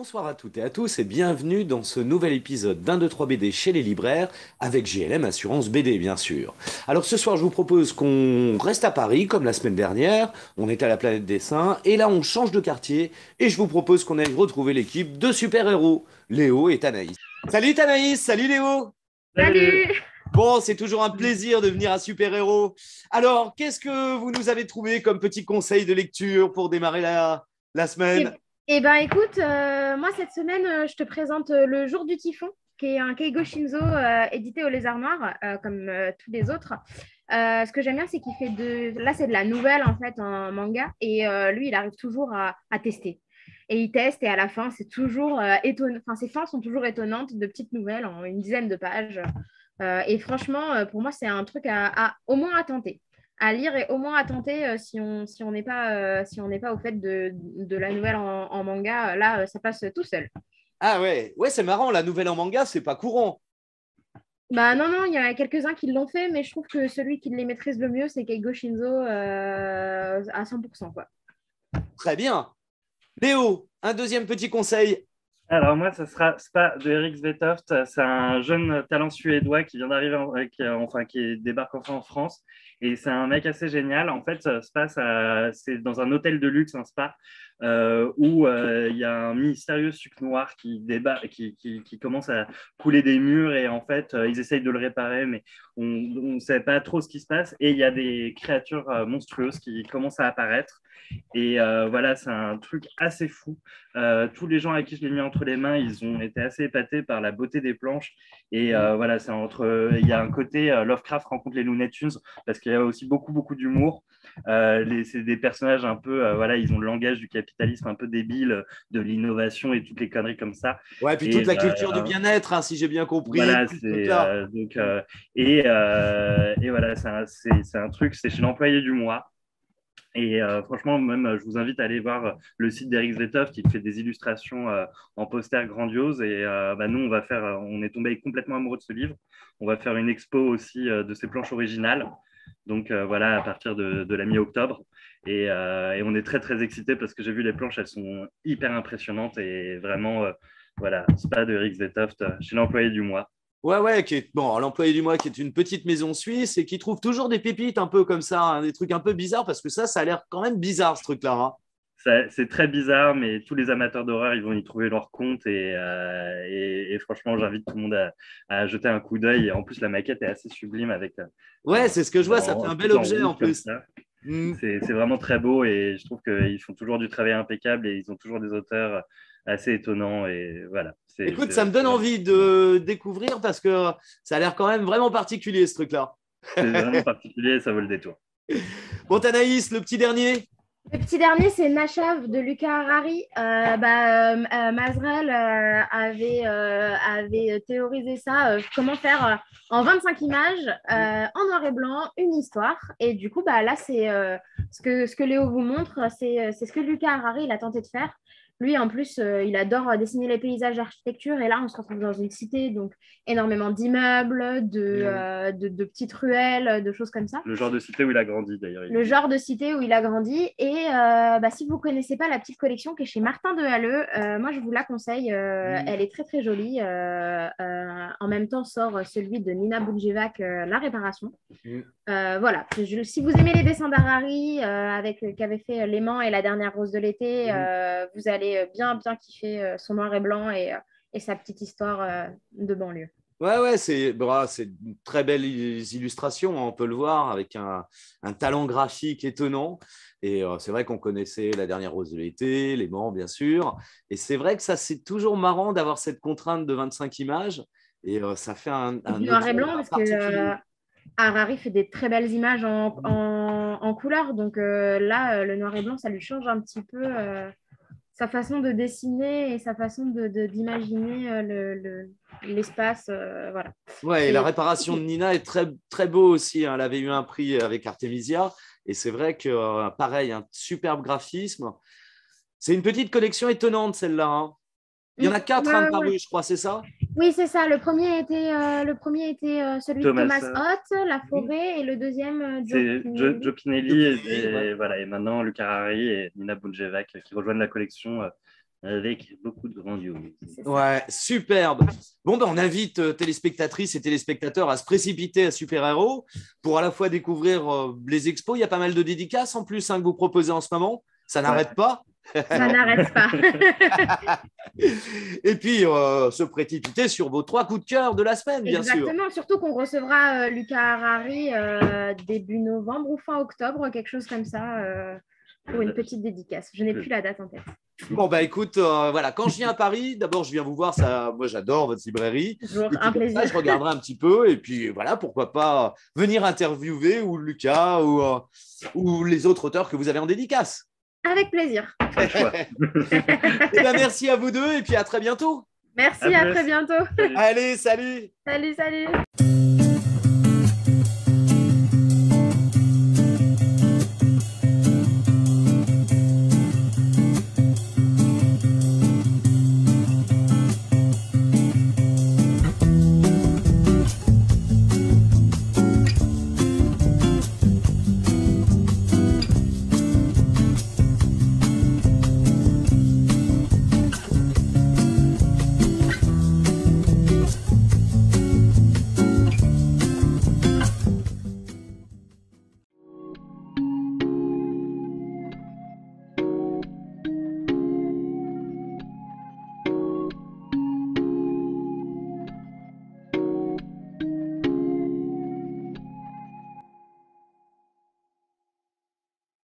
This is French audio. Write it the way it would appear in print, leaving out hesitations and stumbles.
Bonsoir à toutes et à tous et bienvenue dans ce nouvel épisode d'un 2 3 BD chez les libraires avec JLM Assurance BD bien sûr. Alors ce soir je vous propose qu'on reste à Paris comme la semaine dernière, on est à la Planète Dessin et là on change de quartier et je vous propose qu'on aille retrouver l'équipe de super-héros, Léo et Anaïs. Salut Anaïs, salut Léo. Salut! Salut! Bon, c'est toujours un plaisir de venir à Super-Héros. Alors, qu'est-ce que vous nous avez trouvé comme petit conseil de lecture pour démarrer la Eh, semaine? écoute, moi cette semaine, je te présente Le Jour du Typhon, qui est un Keigo Shinzo édité au Lézard Noir, comme tous les autres. Ce que j'aime bien, c'est qu'il fait de. Là, c'est de la nouvelle en fait en manga, et lui, il arrive toujours à tester. Et il teste, et à la fin, c'est toujours étonnant. Enfin, ses fins sont toujours étonnantes, de petites nouvelles en une dizaine de pages. Et franchement, pour moi, c'est un truc au moins à tenter, à lire et au moins à tenter si on n'est pas, si on n'est pas au fait de la nouvelle en manga. Là, ça passe tout seul. Ah ouais, ouais, c'est marrant, la nouvelle en manga, c'est pas courant. Bah non, non, il y en a quelques-uns qui l'ont fait, mais je trouve que celui qui les maîtrise le mieux, c'est Keigo Shinzo à 100%, quoi. Très bien. Léo, un deuxième petit conseil. Alors moi, ce sera Spa de Eric Svetoft. C'est un jeune talent suédois qui vient d'arriver, qui débarque enfin en France. Et c'est un mec assez génial. En fait, Spa, c'est dans un hôtel de luxe, un spa, où il y a un mystérieux suc noir qui commence à couler des murs. Et en fait, ils essayent de le réparer, mais on ne sait pas trop ce qui se passe. Et il y a des créatures monstrueuses qui commencent à apparaître. Et voilà, c'est un truc assez fou. Tous les gens à qui je l'ai mis entre les mains, ils ont été assez épatés par la beauté des planches. Et voilà, il y a un côté Lovecraft rencontre les Looney Tunes parce qu'il y a aussi beaucoup d'humour. C'est des personnages un peu, voilà, ils ont le langage du capitalisme un peu débile, de l'innovation et toutes les conneries comme ça. Ouais, puis toute Et la culture du bien-être, hein, si j'ai bien compris, voilà, tout ce truc-là. et voilà, c'est un truc, c'est chez l'employé du mois. Et franchement, même, je vous invite à aller voir le site d'Eric Zvetov qui fait des illustrations en poster grandiose. Et nous, on est tombé complètement amoureux de ce livre. On va faire une expo aussi de ses planches originales. Donc voilà, à partir de la mi-octobre. Et on est très excités parce que j'ai vu les planches, elles sont hyper impressionnantes. Et vraiment, voilà, Spa de Eric Zvetov chez l'employé du mois. Ouais, ouais, qui est, bon, l'employé du mois qui est une petite maison suisse et qui trouve toujours des pépites un peu comme ça, hein, des trucs un peu bizarres parce que ça a l'air quand même bizarre ce truc-là, hein. C'est très bizarre, mais tous les amateurs d'horreur, ils vont y trouver leur compte. Et franchement, j'invite tout le monde à jeter un coup d'œil. En plus, la maquette est assez sublime avec Ouais, c'est ce que je vois, ça fait un bel tout en objet en rouge comme plus. ça. Hmm. C'est vraiment très beau et je trouve qu'ils font toujours du travail impeccable et ils ont toujours des auteurs assez étonnants. Et voilà, Écoute, ça me c'est donne vraiment, envie de découvrir parce que ça a l'air quand même vraiment particulier ce truc-là. c'est vraiment particulier et ça vaut le détour. Bon, Anaïs, le petit dernier. Le petit dernier, c'est Nashav de Lucas Harari. Mazrel avait théorisé ça, comment faire en 25 images, en noir et blanc, une histoire. Et du coup, là, c'est ce que Léo vous montre, c'est ce que Lucas Harari il a tenté de faire. Lui, en plus, il adore dessiner les paysages d'architecture. Et là, on se retrouve dans une cité, donc énormément d'immeubles, de petites ruelles, de choses comme ça. Le genre de cité où il a grandi d'ailleurs, il Le dit. genre de cité où il a grandi. Et si vous ne connaissez pas la petite collection qui est chez Martin de Halleux, moi je vous la conseille. Elle est très très jolie. En même temps sort celui de Nina Boudjevac, La Réparation. Mm. Voilà, si vous aimez les dessins d'Harari, qu'avait fait Léman et La Dernière Rose de l'été, vous allez bien kiffer son noir et blanc et sa petite histoire de banlieue. Ouais, ouais, c'est une très belle illustration, hein, on peut le voir, avec un talent graphique étonnant. Et c'est vrai qu'on connaissait La Dernière Rose de l'été, Les Mans, bien sûr. Et c'est vrai que ça, c'est toujours marrant d'avoir cette contrainte de 25 images. Et ça fait Et un du noir et objet blanc, parce que particulier. Harari fait des très belles images en couleur. Donc là, le noir et blanc, ça lui change un petit peu sa façon de dessiner et sa façon d'imaginer l'espace. Voilà. Ouais, et la Et réparation de Nina est très, très beau aussi, hein. Elle avait eu un prix avec Artemisia. Et c'est vrai que, pareil, un superbe graphisme. C'est une petite collection étonnante, celle-là, hein. Il y en a quatre, hein, de ouais, ouais. parus, je crois, c'est ça? Oui, c'est ça. Le premier était celui de Thomas, Thomas Hoth, La Mhm. Forêt, et le deuxième, Joe c'est Pinelli. Joe Pinelli Depuis, ouais. voilà, et maintenant Luca Harari et Nina Boudjevac qui rejoignent la collection avec beaucoup de grandiose. Ouais, superbe. Bon, ben, on invite téléspectatrices et téléspectateurs à se précipiter à Super Héros pour à la fois découvrir les expos. Il y a pas mal de dédicaces en plus que vous proposez en ce moment. Ça n'arrête pas. Ça n'arrête pas. Et puis, se précipiter sur vos 3 coups de cœur de la semaine, bien sûr. Exactement, surtout qu'on recevra Lucas Harari début novembre ou fin octobre, quelque chose comme ça, pour une petite dédicace. Je n'ai plus la date en tête. Bon, bah écoute, voilà, quand je viens à Paris, d'abord, je viens vous voir. Ça, moi, j'adore votre librairie. Toujours Et puis, un plaisir. ça, je regarderai un petit peu. Et puis, voilà, pourquoi pas venir interviewer ou Lucas ou les autres auteurs que vous avez en dédicace. Avec plaisir. Et ben, merci à vous deux et puis à très bientôt. Merci, à très bientôt. Allez, salut. Salut.